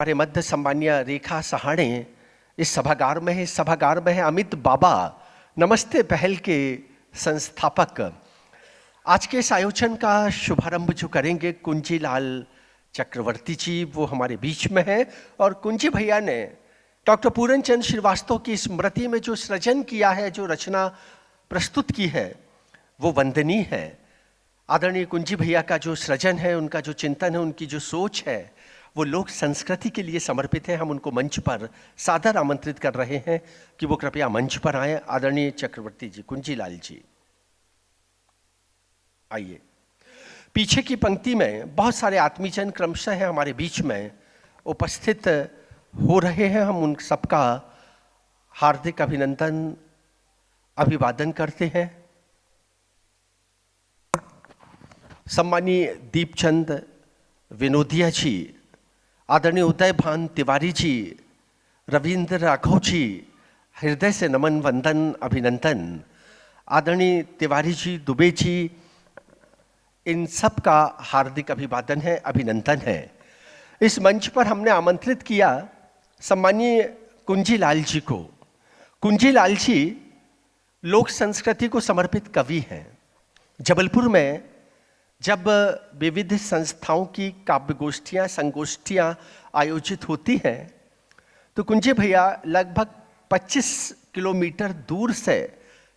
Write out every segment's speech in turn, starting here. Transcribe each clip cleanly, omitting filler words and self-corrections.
हमारे मध्य सम्मान्य रेखा सहाणे इस सभागार में है। इस सभागार में है अमित बाबा, नमस्ते पहल के संस्थापक। आज के इस आयोजन का शुभारंभ जो करेंगे कुंजीलाल चक्रवर्ती जी, वो हमारे बीच में है। और कुंजी भैया ने डॉक्टर पूरन चंद श्रीवास्तव की स्मृति में जो सृजन किया है, जो रचना प्रस्तुत की है, वो वंदनीय है। आदरणीय कुंजी भैया का जो सृजन है, उनका जो चिंतन है, उनकी जो सोच है, वो लोक संस्कृति के लिए समर्पित है। हम उनको मंच पर सादर आमंत्रित कर रहे हैं कि वो कृपया मंच पर आए। आदरणीय चक्रवर्ती जी, कुंजीलाल जी आइए। पीछे की पंक्ति में बहुत सारे आत्मीजन क्रमशः हैं हमारे बीच में उपस्थित हो रहे हैं। हम उन सबका हार्दिक अभिनंदन अभिवादन करते हैं। सम्मानीय दीपचंद विनोदिया जी, आदरणीय उदय भान तिवारी जी, रविंद्र राघव जी, हृदय से नमन वंदन अभिनंदन। आदरणीय तिवारी जी, दुबे जी, इन सब का हार्दिक अभिवादन है, अभिनंदन है। इस मंच पर हमने आमंत्रित किया सम्मानीय कुंजीलाल जी को। कुंजीलाल जी लोक संस्कृति को समर्पित कवि हैं। जबलपुर में जब विविध संस्थाओं की काव्य गोष्ठियाँ, संगोष्ठियाँ आयोजित होती हैं, तो कुंजी भैया लगभग 25 किलोमीटर दूर से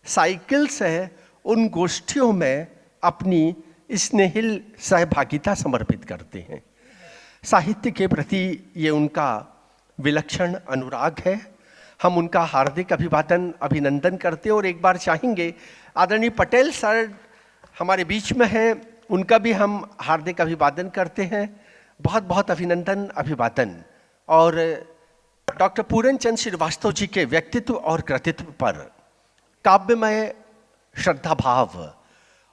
साइकिल से उन गोष्ठियों में अपनी स्नेहिल सहभागिता समर्पित करते हैं। साहित्य के प्रति ये उनका विलक्षण अनुराग है। हम उनका हार्दिक अभिवादन अभिनंदन करते हैं। और एक बार चाहेंगे आदरणीय पटेल सर हमारे बीच में हैं, उनका भी हम हार्दिक अभिवादन करते हैं। बहुत बहुत अभिनंदन अभिवादन। और डॉक्टर पूरन चंद श्रीवास्तव जी के व्यक्तित्व और कृतित्व पर काव्यमय श्रद्धा भाव,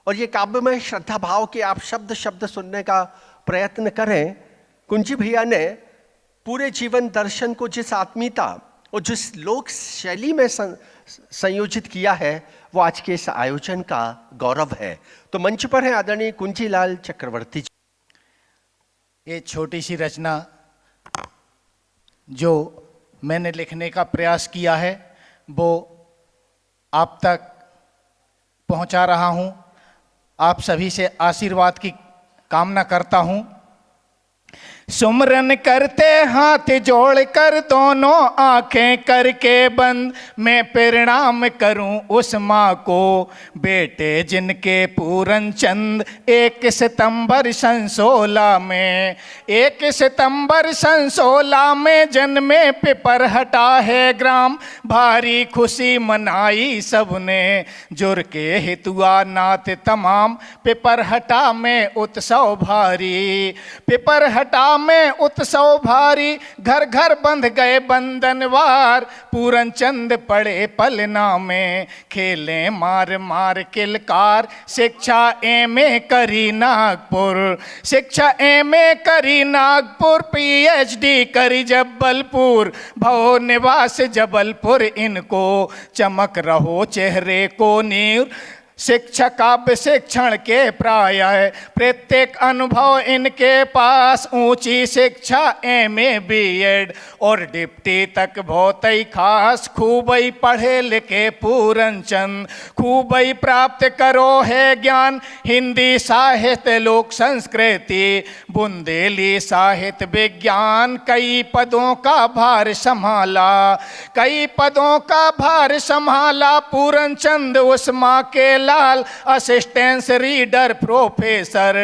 और ये काव्यमय श्रद्धा भाव के आप शब्द शब्द सुनने का प्रयत्न करें। कुंजी भैया ने पूरे जीवन दर्शन को जिस आत्मीयता और जिस लोक शैली में संयोजित किया है, वो आज के इस आयोजन का गौरव है। तो मंच पर है आदरणीय कुंजीलाल चक्रवर्ती जी। ये छोटी सी रचना जो मैंने लिखने का प्रयास किया है, वो आप तक पहुंचा रहा हूं। आप सभी से आशीर्वाद की कामना करता हूं। सुमरन करते हाथ जोड़ कर दोनों आंखें करके बंद, मैं प्रणाम करूं उस माँ को बेटे जिनके पूरन चंद 1 सितंबर सन 16 में 1 सितंबर सन 16 में जन्मे। पिपर हटा है ग्राम, भारी खुशी मनाई सबने, जुर के हितुआ नात तमाम, पिपर हटा में उत्सव भारी। पिपर हटा में उत्सव भारी, घर घर बंध गए बंधनवार, पूरन चंद पड़े पलना में, खेलें मार मार किलकार। शिक्षा एमए करी नागपुर, शिक्षा एमए करी नागपुर, पीएचडी करी जबलपुर, भव निवास जबलपुर, इनको चमक रहो चेहरे को नीर। शिक्षा काव्य शिक्षण के प्राय प्रत्येक अनुभव इनके पास, ऊंची शिक्षा एमए बीएड और डिप्टी तक बहुत ही खास। खूब ही पढ़े लिखे पूरन चंद, खूब ही प्राप्त करो है ज्ञान, हिंदी साहित्य लोक संस्कृति, बुंदेली साहित्य विज्ञान। कई पदों का भार संभाला, कई पदों का भार संभाला, पूरन चंद उस माँ के लाल, असिस्टेंस रीडर प्रोफेसर,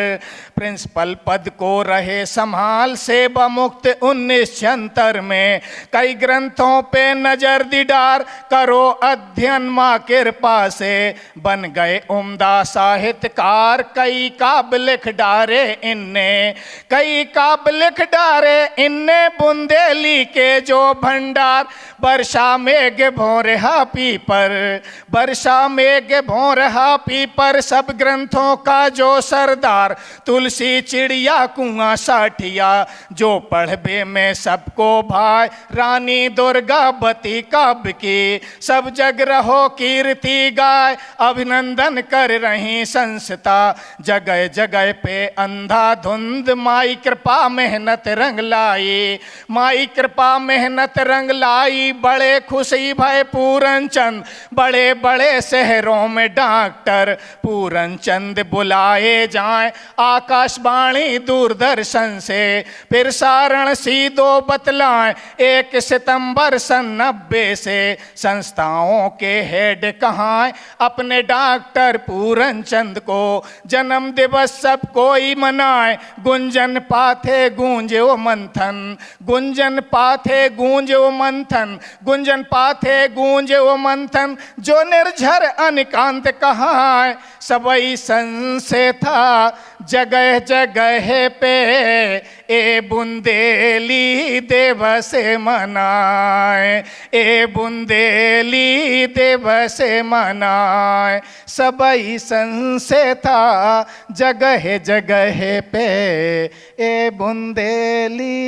प्रिंसिपल पद को रहे संभाल। सेवा मुक्त 1976 में कई ग्रंथों पे नजर दीदार, करो अध्ययन माँ कृपा से, बन गए उम्दा साहित्यकार। कई काव्य लिख डारे इनने, कई काव्य लिख डारे इनने, बुंदेली के जो भंडार, वर्षा मेघ भोरहा पीपर, वर्षा मेघ भोरहा पीपर, सब ग्रंथों का जो सरदार, तुल तुलसी चिड़िया कुआं साठिया, जो पढ़बे में सबको भाई, रानी दुर्गावती काव्य की, सब जग रहो कीर्ति गाय, अभिनंदन कर रही संस्था, जगह जगह पे अंधाधुंध, माई कृपा मेहनत रंग लाई, माई कृपा मेहनत रंग लाई, बड़े खुशी भय पूरन चंद, बड़े बड़े शहरों में डॉक्टर पूरन चंद बुलाए जाएं, आकाशवाणी दूरदर्शन से फिर सारण सीधो बतलाएं, 1 सितंबर सन 90 से संस्थाओं के हेड कहाँ, अपने डॉक्टर पूरन चंद को जन्म दिवस सब कोई मनाए, गुंजन पाथे गूंजे वो मंथन, गुंजन पाथे गूंजे वो मंथन, गुंजन पाथे गूंजे वो मंथन, जो निर्झर अनिकांत कहाँ, सबई सन से था जगह जगह पे, ए बुंदेली दिवस मनाए, ए बुंदेली दिवस मनाए, सबई सन से था जगह जगह पे, ए बुंदेली